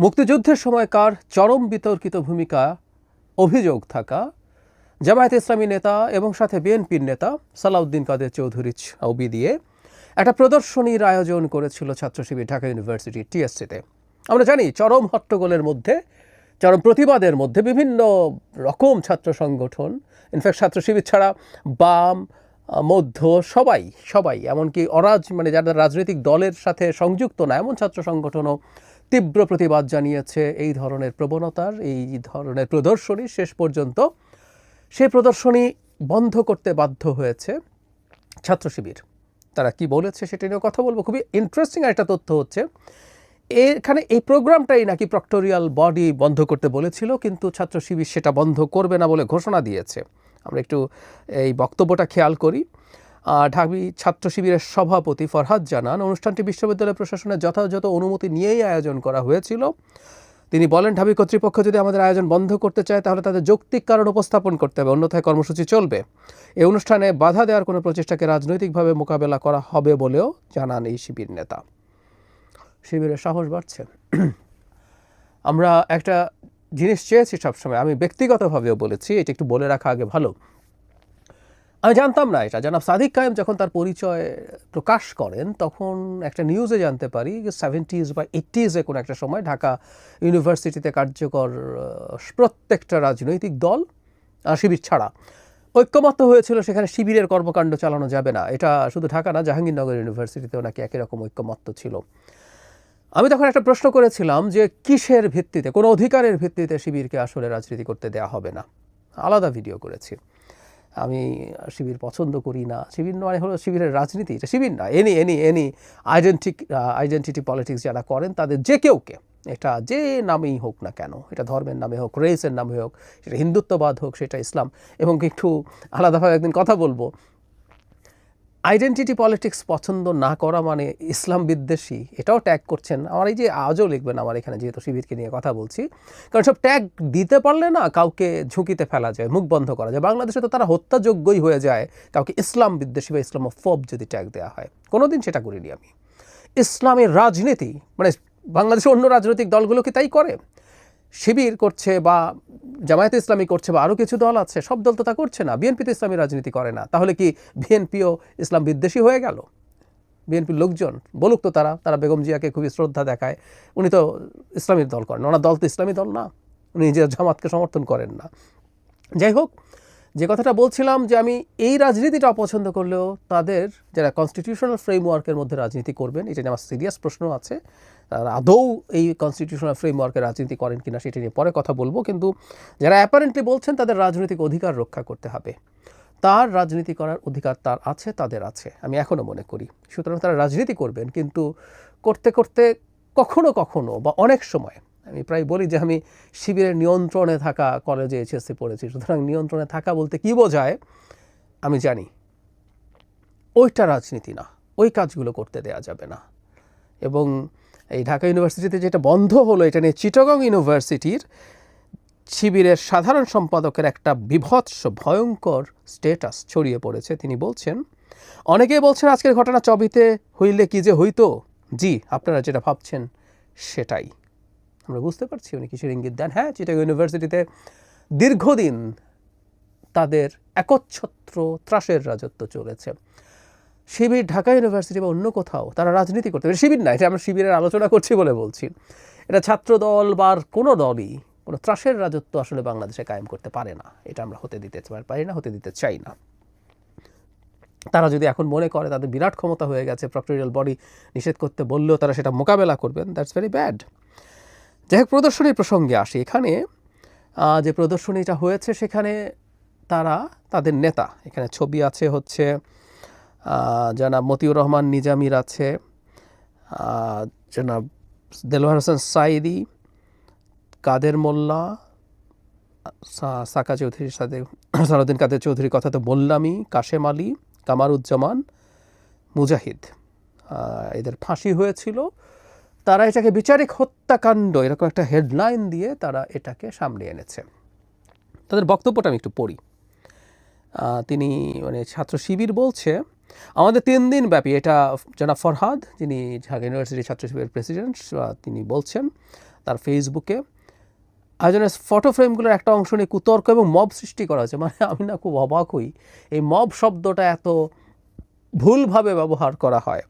মুক্তিযুদ্ধের সময়কার চরম বিতর্কিত ভূমিকা অভিযোগ থাকা জামায়াতে ইসলামী নেতা এবং সাথে বিএনপির নেতা সালাউদ্দিন কাদের চৌধুরী ছবি দিয়ে একটা প্রদর্শনীর আয়োজন করেছিল ছাত্রশিবির ঢাকা ইউনিভার্সিটি টিএসসিতে। আমরা জানি চরম হট্টগোলের মধ্যে, চরম প্রতিবাদের মধ্যে বিভিন্ন রকম ছাত্র সংগঠন, ইনফ্যাক্ট ছাত্রশিবির ছাড়া বাম মধ্য সবাই এমনকি যারা রাজনৈতিক দলের সাথে সংযুক্ত না এমন ছাত্র সংগঠনও তীব্র প্রতিবাদ জানিয়েছে এই ধরনের প্রবণতার, এই ধরনের প্রদর্শনী। শেষ পর্যন্ত সেই প্রদর্শনী বন্ধ করতে বাধ্য হয়েছে ছাত্রশিবির। তারা কি বলেছে সেটা নিয়ে কথা বলবো। খুবই ইন্টারেস্টিং একটা তথ্য হচ্ছে, এখানে এই প্রোগ্রামটাই নাকি প্রক্টোরিয়াল বডি বন্ধ করতে বলেছিল, কিন্তু ছাত্রশিবির সেটা বন্ধ করবে না বলে ঘোষণা দিয়েছে। আমরা একটু এই বক্তব্যটা খেয়াল করি। ঢাবি ছাত্র শিবিরের সভাপতি ফরহাদ জানান, অনুষ্ঠানটি বিশ্ববিদ্যালয় প্রশাসনের যথাযথ অনুমতি নিয়েই আয়োজন করা হয়েছিল। তিনি বলেন, ঢাবি কর্তৃপক্ষ যদি আমাদের আয়োজন বন্ধ করতে চায় তাহলে তাদের যৌক্তিক কারণ উপস্থাপন করতে হবে, অন্যথায় কর্মসূচি চলবে। এই অনুষ্ঠানে বাধা দেওয়ার কোনো প্রচেষ্টাকে রাজনৈতিকভাবে মোকাবেলা করা হবে বলেও জানান এই শিবির নেতা। শিবিরের সাহস বাড়ছে। আমরা একটা জিনিস চেয়েছি সবসময়, আমি ব্যক্তিগতভাবেও বলেছি, এটা একটু বলে রাখা আগে ভালো। আমি জানতাম না এটা, জনাব সাদিক কায়েম যখন তার পরিচয় প্রকাশ করেন তখন একটা নিউজে জানতে পারি যে 70s বা 80s কোনো একটা সময় ঢাকা ইউনিভার্সিটিতে কার্যকর প্রত্যেকটা রাজনৈতিক দল শিবির ছাড়া ঐক্যমত্য হয়েছিল সেখানে শিবিরের কর্মকাণ্ড চালানো যাবে না। এটা শুধু ঢাকা না, জাহাঙ্গীরনগর ইউনিভার্সিটিতেও নাকি একই রকম ঐক্যমত্য ছিল। আমি তখন একটা প্রশ্ন করেছিলাম যে কিসের ভিত্তিতে, কোনো অধিকারের ভিত্তিতে শিবিরকে আসলে রাজনীতি করতে দেওয়া হবে না। আলাদা ভিডিও করেছি। আমি শিবির পছন্দ করি না, শিবির মানে হলো শিবিরের রাজনীতি, এটা শিবির না, এনি আইডেন্টিটি পলিটিক্স যারা করেন তাদের যে কেউকে, এটা যে নামেই হোক না কেন, এটা ধর্মের নামে হোক, রেসের নামে হোক, সেটা হিন্দুত্ববাদ হোক, সেটা ইসলাম, এবং একটু আলাদাভাবে একদিন কথা বলবো। আইডেন্টিটি পলিটিক্স পছন্দ না করা মানে ইসলাম বিদ্বেষী, এটাও ট্যাগ করছেন। আমার এই যে আজও লিখবেন আমার এখানে, যেহেতু শিবিরকে নিয়ে কথা বলছি, কারণ সব ট্যাগ দিতে পারলে না কাউকে ঝুঁকিতে ফেলা যায়, মুখ বন্ধ করা যায়। বাংলাদেশে তো তারা হত্যাযোগ্যই হয়ে যায় কাউকে ইসলাম বিদ্বেষী বা ইসলামোফোব যদি ট্যাগ দেওয়া হয়। কোনোদিন সেটা করিনি আমি। ইসলামের রাজনীতি মানে বাংলাদেশের অন্য রাজনৈতিক দলগুলো কি তাই করে? শিবির করছে বা জামায়াতে ইসলামী করছে বা আরও কিছু দল আছে, সব দল তো তা করছে না। বিএনপি তো ইসলামী রাজনীতি করে না, তাহলে কি বিএনপিও ইসলাম বিদ্বেষী হয়ে গেল? বিএনপির লোকজন বলুক তো, তারা বেগম জিয়াকে খুবই শ্রদ্ধা দেখায়, উনি তো ইসলামীর দল করেন, ওনার দল তো ইসলামী দল না, উনি নিজের জামাতকে সমর্থন করেন না। যাই হোক, যে কথাটা বলছিলাম যে আমি এই রাজনীতিটা অপছন্দ করলেও তাদের যারা কনস্টিটিউশনাল ফ্রেমওয়ার্কের মধ্যে রাজনীতি করবেন, এটা নিয়ে আমার সিরিয়াস প্রশ্ন আছে, তারা আদৌ এই কনস্টিটিউশনাল ফ্রেমওয়ার্কের রাজনীতি করেন কিনা সেটা নিয়ে পরে কথা বলবো। কিন্তু যারা অ্যাপারেন্টলি বলছেন তাদের রাজনৈতিক অধিকার রক্ষা করতে হবে, তার রাজনীতি করার অধিকার তার আছে, তাদের আছে, আমি এখনও মনে করি। সুতরাং তারা রাজনীতি করবেন, কিন্তু করতে করতে কখনো বা অনেক সময়, আমি প্রায় বলি যে আমি শিবিরের নিয়ন্ত্রণে থাকা কলেজে এইচএসসি পড়েছি, সুতরাং নিয়ন্ত্রণে থাকা বলতে কী বোঝায় আমি জানি। ওইটা রাজনীতি না, ওই কাজগুলো করতে দেয়া যাবে না। এবং এই ঢাকা ইউনিভার্সিটিতে যেটা বন্ধ হলো, এটা নিয়ে চিটাগং ইউনিভার্সিটির শিবিরের সাধারণ সম্পাদকের একটা বিভৎস ভয়ঙ্কর স্ট্যাটাস ছড়িয়ে পড়েছে। তিনি বলছেন, অনেকেই বলছেন আজকের ঘটনা চবিতে হইলে কি যে হইতো, জি আপনারা যেটা ভাবছেন সেটাই। আমরা বুঝতে পারছি উনি কিসের ইঙ্গিত দেন। হ্যাঁ, চিটাগং ইউনিভার্সিটিতে দীর্ঘদিন তাদের একচ্ছত্র ত্রাসের রাজত্ব চলেছে। শিবির ঢাকা ইউনিভার্সিটি বা অন্য কোথাও তারা রাজনীতি করতে পারে, শিবির না, এটা আমরা শিবিরের আলোচনা করছি বলে বলছি, এটা ছাত্র দল বা কোনো দলই কোনো ত্রাসের রাজত্ব আসলে বাংলাদেশে কায়েম করতে পারে না। এটা আমরা হতে দিতে পারি না, হতে দিতে চাই না। তারা যদি এখন মনে করে তাদের বিরাট ক্ষমতা হয়ে গেছে, প্রক্টোরিয়াল বডি নিষেধ করতে বললেও তারা সেটা মোকাবেলা করবেন, দ্যাটস ভেরি ব্যাড। যাই হোক, প্রদর্শনীর প্রসঙ্গে আসি। এখানে যে প্রদর্শনীটা হয়েছে সেখানে তাদের নেতা, এখানে ছবি আছে হচ্ছে জনাব মতিউর রহমান নিজামীর আছে, জনাব দেলোয়ার হোসেন সাইদি, কাদের মোল্লা, সাকা চৌধুরীর সাথে সালাউদ্দিন কাদের চৌধুরীর কথা তো বললামই, কাশেম আলী, কামারুজ্জামান, মুজাহিদ, এদের ফাঁসি হয়েছিল। তারা এটাকে বিচারিক হত্যাকাণ্ড এরকম একটা হেডলাইন দিয়ে তারা এটাকে সামনে এনেছে। তাদের বক্তব্যটা আমি একটু পড়ি। তিনি ছাত্র শিবির বলছে, আমাদের 3 দিন ব্যাপী, এটা জনাব ফরহাদ যিনি ঢাকা ইউনিভার্সিটি ছাত্র শিবিরের প্রেসিডেন্ট, তিনি বলছেন তার ফেসবুকে আয়োজনের ফটো ফ্রেমগুলোর একটা অংশ নিয়ে কুতর্ক এবং মব সৃষ্টি করা হয়েছে। মানে আমি না খুব অবাক হই, এই মব শব্দটা এত ভুলভাবে ব্যবহার করা হয়।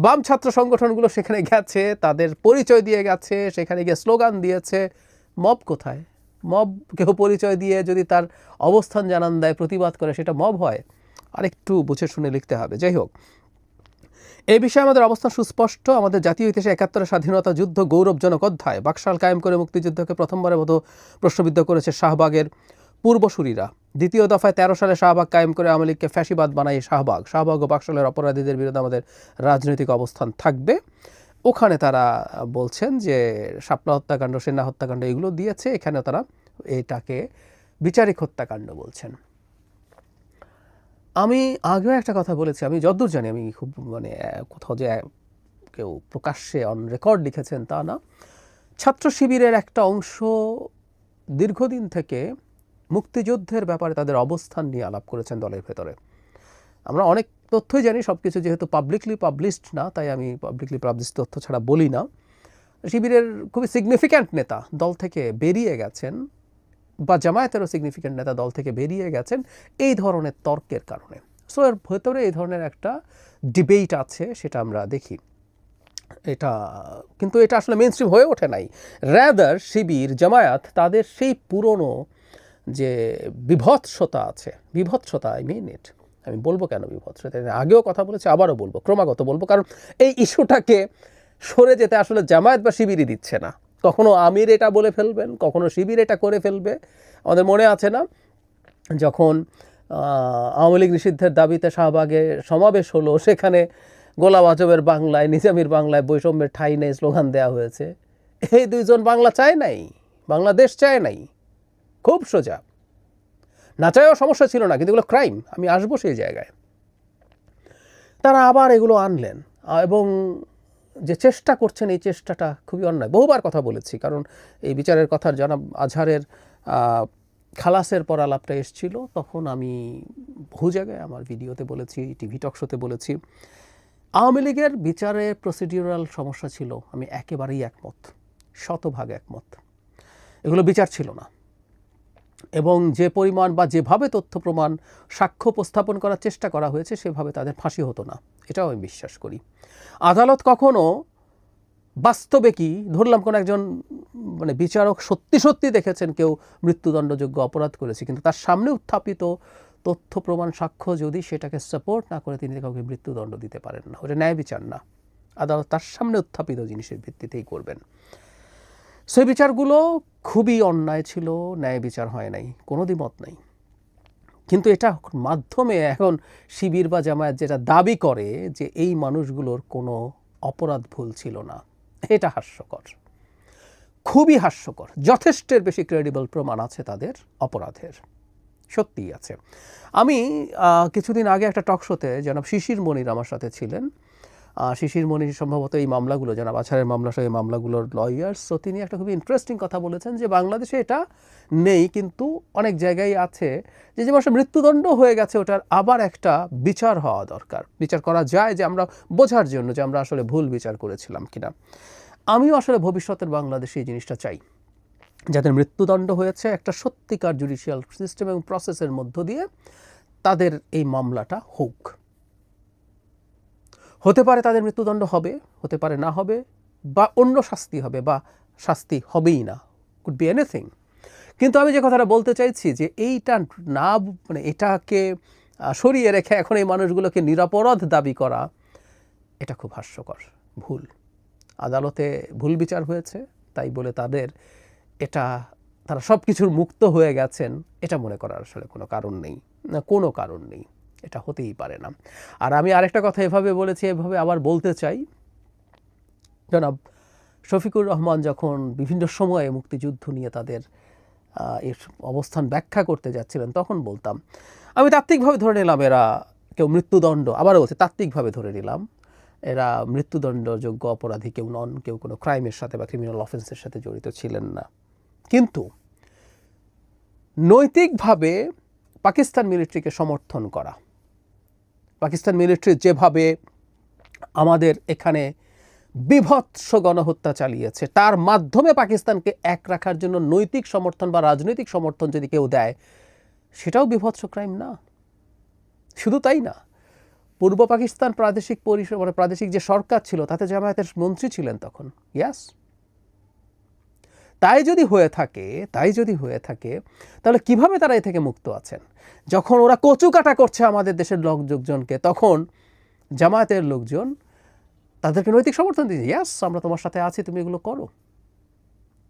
বাম ছাত্র সংগঠনগুলো সেখানে গেছে, তাদের পরিচয় দিয়ে গেছে, সেখানে গিয়ে স্লোগান দিয়েছে। মব কোথায়? মব কেউ পরিচয় দিয়ে যদি তার অবস্থান জানান দেয়, প্রতিবাদ করে, সেটা মব হয়? আরেকটু বুঝে শুনে লিখতে হবে। যাই হোক, এই বিষয়ে আমাদের অবস্থান সুস্পষ্ট। আমাদের জাতীয় ইতিহাসে ৭১ স্বাধীনতা যুদ্ধ গৌরবজনক অধ্যায়। বাকশাল কায়েম করে মুক্তিযুদ্ধকে প্রথমবারের মতো প্রশ্নবিদ্ধ করেছে শাহবাগের পূর্বসূরিরা। দ্বিতীয় দফায় ১৩ সালে শাহবাগ কায়েম করে আওয়ামী লীগকে ফ্যাসিবাদ বানায় শাহবাগ ও বাকশালের অপরাধীদের বিরুদ্ধে আমাদের রাজনৈতিক অবস্থান থাকবে। ওখানে তারা বলছেন যে শাপলা হত্যাকাণ্ড, সেনা হত্যাকাণ্ড এগুলো দিয়েছে, এখানে তারা এটাকে বিচারিক হত্যাকাণ্ড বলছেন। আমি আগেও একটা কথা বলেছি, আমি যতদূর জানি, আমি খুব মানে কোথাও যে কেউ প্রকাশ্যে অন রেকর্ড লিখেছেন তা না, ছাত্র শিবিরের একটা অংশ দীর্ঘদিন থেকে মুক্তিযুদ্ধের ব্যাপারে তাদের অবস্থান নিয়ে আলাপ করেছেন দলের ভেতরে। আমরা অনেক তথ্যই জানি, সব কিছু যেহেতু পাবলিকলি পাবলিশড না, তাই আমি পাবলিকলি পাবলিশ তথ্য ছাড়া বলি না। শিবিরের খুবই সিগনিফিক্যান্ট নেতা দল থেকে বেরিয়ে গেছেন, বা জামায়াতেরও সিগনিফিক্যান্ট নেতা দল থেকে বেরিয়ে গেছেন এই ধরনের তর্কের কারণে। সো এর ভেতরে এই ধরনের একটা ডিবেট আছে, সেটা আমরা দেখি। কিন্তু এটা আসলে মেইন স্ট্রিম হয়ে ওঠে নাই। র্যাদার শিবির, জামায়াত, তাদের সেই পুরনো যে বিভৎসতা আছে, আই মিন ইট, আমি বলবো কেন বিভৎসতা, আগেও কথা বলেছি, আবারও বলবো, ক্রমাগত বলবো, কারণ এই ইস্যুটাকে সরে যেতে আসলে জামায়াত বা শিবিরই দিচ্ছে না। কখনো আমির এটা বলে ফেলবেন, কখনো শিবির এটা করে ফেলবে। আমাদের মনে আছে না, যখন আওয়ামী লীগ নিষিদ্ধের দাবিতে শাহবাগে সমাবেশ হলো, সেখানে গোলাম আজমের বাংলায়, নিজামীর বাংলায় বৈষম্যের ঠাঁই নেই স্লোগান দেওয়া হয়েছে। এই দুইজন বাংলা চায় নাই, বাংলাদেশ চায় নাই। খুব সোজা, না চাইও সমস্যা ছিল না, কিন্তু এগুলো ক্রাইম। আমি আসবো সেই জায়গায়। তারা আবার এগুলো আনলেন এবং যে চেষ্টা করছেন, এই চেষ্টাটা খুবই অন্যায়। বহুবার কথা বলেছি, কারণ এই বিচারের কথা জনাব আজহারের খালাসের পর আলাপটা এসেছিল, তখন আমি বহু জায়গায় আমার ভিডিওতে বলেছি, টিভি টক শোতে বলেছি, আওয়ামী লীগের বিচারে প্রসিডিউরাল সমস্যা ছিল। আমি একেবারেই একমত, শতভাগ একমত। এগুলো বিচার ছিল না, এবং যে পরিমাণ বা যেভাবে তথ্য প্রমাণ সাক্ষ্য উপস্থাপন করার চেষ্টা করা হয়েছে, সেভাবে তাদের ফাঁসি হতো না, এটাও আমি বিশ্বাস করি। আদালত কখনো বাস্তবে কি ধরলাম, কোনো একজন মানে বিচারক সত্যি সত্যি দেখেছেন কেউ মৃত্যুদণ্ডযোগ্য অপরাধ করেছে, কিন্তু তার সামনে উত্থাপিত তথ্য প্রমাণ সাক্ষ্য যদি সেটাকে সাপোর্ট না করে, তিনি কাউকে মৃত্যুদণ্ড দিতে পারেন না। ওটা ন্যায় বিচার না। আদালত তার সামনে উত্থাপিত জিনিসের ভিত্তিতেই করবেন। সেই বিচারগুলো খুবই অন্যায় ছিল, ন্যায় বিচার হয় নাই, কোনো দ্বিমত নাই। কিন্তু এটা মাধ্যমে এখন শিবির বা জামায়াত যেটা দাবি করে যে এই মানুষগুলোর কোনো অপরাধ ভুল ছিল না, এটা হাস্যকর, খুবই হাস্যকর। যথেষ্টের বেশি ক্রেডিবল প্রমাণ আছে তাদের অপরাধের, সত্যিই আছে। আমি কিছুদিন আগে একটা টক শোতে জনাব শিশির মনির আমার সাথে ছিলেন। শিশির মনির সম্ভবত এই মামলাগুলো, জনাব আজহারের মামলা সহ এই মামলাগুলোর লয়ার্স। তো তিনি একটা খুবই ইন্টারেস্টিং কথা বলেছেন যে বাংলাদেশে এটা নেই, কিন্তু অনেক জায়গায় আছে, যে মানুষের মৃত্যুদণ্ড হয়ে গেছে, ওটার আবার একটা বিচার হওয়া দরকার। বিচার করা যায়, যে আমরা বোঝার জন্য যে আমরা আসলে ভুল বিচার করেছিলাম কিনা। আমিও আসলে ভবিষ্যতের বাংলাদেশে এই জিনিসটা চাই, যাদের মৃত্যুদণ্ড হয়েছে একটা সত্যিকার জুডিশিয়াল সিস্টেম এবং প্রসেসের মধ্য দিয়ে তাদের এই মামলাটা হোক। হতে পারে তাদের মৃত্যুদণ্ড হবে, হতে পারে না হবে, বা অন্য শাস্তি হবে, বা শাস্তি হবেই না, কুড বি এনিথিং। কিন্তু আমি যে কথাটা বলতে চাইছি, যে এইটা না, মানে এটাকে সরিয়ে রেখে এখন এই মানুষগুলোকে নিরপরাধ দাবি করা, এটা খুব হাস্যকর, ভুল। আদালতে ভুল বিচার হয়েছে, তাই বলে তাদের এটা, তারা সব কিছুর মুক্ত হয়ে গেছেন, এটা মনে করার আসলে কোনো কারণ নেই, কোনো কারণ নেই, এটা হতেই পারে না। আর আমি আরেকটা কথা এভাবে বলেছি, এভাবে আবার বলতে চাই, জনাব শফিকুর রহমান যখন বিভিন্ন সময়ে মুক্তিযুদ্ধ নিয়ে তাদের এর অবস্থান ব্যাখ্যা করতে যাচ্ছিলেন, তখন বলতাম, আমি তাত্ত্বিকভাবে ধরে নিলাম এরা কেউ মৃত্যুদণ্ড, আবারও বলছে তাত্ত্বিকভাবে ধরে নিলাম এরা মৃত্যুদণ্ডযোগ্য অপরাধী কেউ নন, কেউ কোনো ক্রাইমের সাথে বা ক্রিমিনাল অফেন্সের সাথে জড়িত ছিলেন না। কিন্তু নৈতিকভাবে পাকিস্তান মিলিটারিকে সমর্থন করা, পাকিস্তান মিলিটারি যেভাবে আমাদের এখানে বিভৎস গণহত্যা চালিয়েছে, তার মাধ্যমে পাকিস্তানকে এক রাখার জন্য নৈতিক সমর্থন বা রাজনৈতিক সমর্থন যদি কেউ দেয়, সেটাও বিভৎস ক্রাইম না? শুধু তাই না, পূর্ব পাকিস্তান প্রাদেশিক পরিষদ মানে প্রাদেশিক যে সরকার ছিল তাতে জামায়াতের মন্ত্রী ছিলেন তখন। ইয়াস, তাই যদি হয়ে থাকে তাহলে কিভাবে তারা এ থেকে মুক্ত আছেন? যখন ওরা কচু কাটা করছে আমাদের দেশের লোকজনকে, তখন জামায়াতের লোকজন তাদেরকে নৈতিক সমর্থন দিয়েছে, ইয়াস আমরা তোমার সাথে আছি, তুমি এগুলো করো।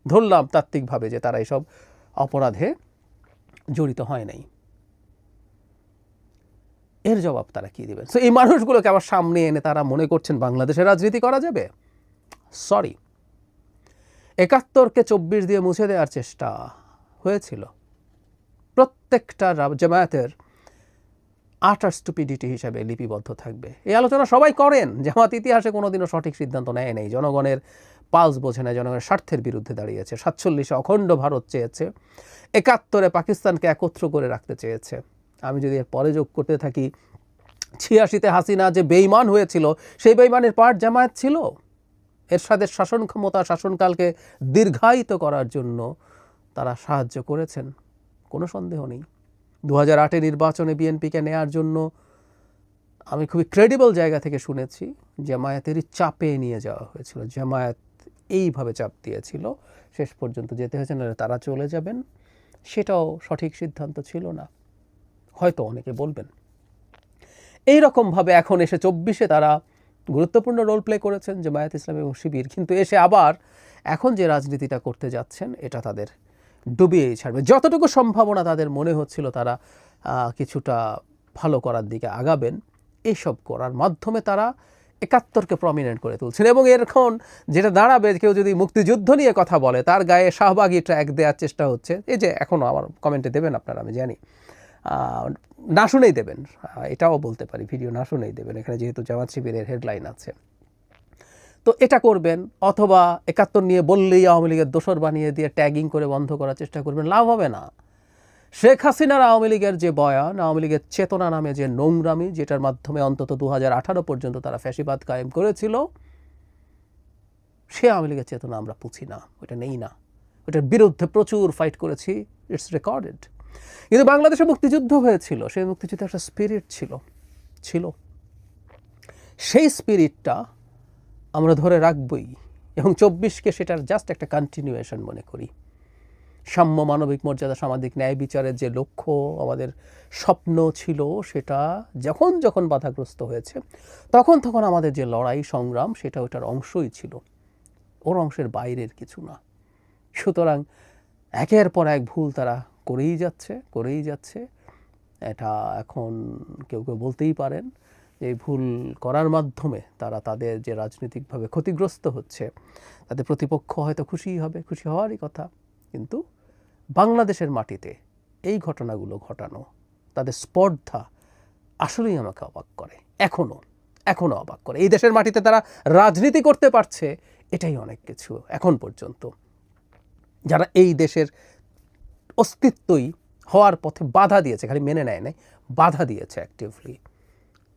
ধরলাম তাত্ত্বিকভাবে যে তারা এসব অপরাধে জড়িত হয় নাই, এর জবাব তারা কি দিবেন? সো এই মানুষগুলোকে আবার সামনে এনে তারা মনে করছেন বাংলাদেশের রাজনীতি করা যাবে? সরি, ৭১কে ২৪ দিয়ে মুছে দেওয়ার চেষ্টা হয়েছিল। প্রত্যেকটা জামায়াতের আটার স্টুপিডিটি হিসাবে লিপিবদ্ধ থাকবে। এই আলোচনা সবাই করেন, জামাত ইতিহাসে কোনোদিনও সঠিক সিদ্ধান্ত নেয় নেই, জনগণের পালস বোঝে না, জনগণের স্বার্থের বিরুদ্ধে দাঁড়িয়েছে। ৪৭-এ অখণ্ড ভারত চেয়েছে, ৭১-এ পাকিস্তানকে একত্র করে রাখতে চেয়েছে। আমি যদি এর পরে যোগ করতে থাকি, ৮৬-তে হাসিনা যে বেইমান হয়েছিল, সেই বেইমানের পার্ট জামায়াত ছিল। এরশাদের শাসন ক্ষমতা, শাসনকালকে দীর্ঘায়িত করার জন্য তারা সাহায্য করেছেন, কোনো সন্দেহ নেই। ২০০৮-এ নির্বাচনে বিএনপিকে নেয়ার জন্য আমি খুবই ক্রেডিবল জায়গা থেকে শুনেছি, জামায়াতেরই চাপে নিয়ে যাওয়া হয়েছিল। জামায়াত এইভাবে চাপ দিয়েছিল, শেষ পর্যন্ত যেতে হয়েছে, না তারা চলে যাবেন। সেটাও সঠিক সিদ্ধান্ত ছিল না, হয়তো অনেকে বলবেন। এই রকমভাবে এখন এসে ২৪-এ তারা গুরুত্বপূর্ণ রোল প্লে করেছেন, জামায়াত ইসলামী এবং শিবির, কিন্তু এসে আবার এখন যে রাজনীতিটা করতে যাচ্ছেন এটা তাদের ডুবিয়েই ছাড়বে। যতটুকু সম্ভাবনা তাদের মনে হচ্ছিল তারা কিছুটা ভালো করার দিকে আগাবেন, এইসব করার মাধ্যমে তারা ৭১কে প্রমিনেন্ট করে তুলছেন। এবং এখন যেটা দাঁড়াবে, কেউ যদি মুক্তিযুদ্ধ নিয়ে কথা বলে তার গায়ে শাহবাগী ট্র্যাক দেওয়ার চেষ্টা হচ্ছে। এই যে এখনও আমার কমেন্টে দেবেন আপনারা, আমি জানি না শুনেই দেবেন, এটাও বলতে পারি, ভিডিও না শুনেই দেবেন, এখানে যেহেতু জামাত শিবিরের হেডলাইন আছে। তো এটা করবেন, অথবা ৭১ নিয়ে বললেই আওয়ামী লীগের দোসর বানিয়ে দিয়ে ট্যাগিং করে বন্ধ করার চেষ্টা করবেন, লাভ হবে না। শেখ হাসিনার আওয়ামী লীগের যে বয়ান, আওয়ামী লীগের চেতনা নামে যে নোংরামি, যেটার মাধ্যমে অন্তত ২০১৮ পর্যন্ত তারা ফ্যাসিবাদ কায়েম করেছিল, সে আওয়ামী লীগের চেতনা আমরা পুছি না, ওটা নেই না, ওটার বিরুদ্ধে প্রচুর ফাইট করেছি, ইটস রেকর্ডেড। কিন্তু বাংলাদেশে মুক্তিযুদ্ধ হয়েছিল, সেই মুক্তিযুদ্ধে একটা স্পিরিট ছিল, সেই স্পিরিটটা আমরা ধরে রাখবই, এবং ২৪-কে সেটার জাস্ট একটা কন্টিনিউয়েশন মনে করি। সাম্য, মানবিক মর্যাদা, সামাজিক ন্যায় বিচারের যে লক্ষ্য আমাদের স্বপ্ন ছিল, সেটা যখন যখন বাধাগ্রস্ত হয়েছে তখন আমাদের যে লড়াই সংগ্রাম, সেটা ওটার অংশই ছিল, ওর অংশের বাইরের কিছু না। সুতরাং একের পর এক ভুল তারা করেই যাচ্ছে। এটা এখন কেউ বলতেই পারেন যে এই ভুল করার মাধ্যমে তারা তাদের যে রাজনৈতিকভাবে ক্ষতিগ্রস্ত হচ্ছে, তাদের প্রতিপক্ষ হয়তো খুশি হওয়ারই কথা, কিন্তু বাংলাদেশের মাটিতে এই ঘটনাগুলো ঘটানো, তাদের স্পর্ধা আসলেই আমাকে অবাক করে, এখনও অবাক করে। এই দেশের মাটিতে তারা রাজনীতি করতে পারছে, এটাই অনেক কিছু। এখন পর্যন্ত যারা এই দেশের অস্তিত্বই হওয়ার পথে বাধা দিয়েছে, খালি মেনে নেয় নাই, বাধা দিয়েছে অ্যাক্টিভলি,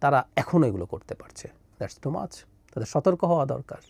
তারা এখনও এগুলো করতে পারছে, দ্যাটস টু মাচ। তাদের সতর্ক হওয়া দরকার।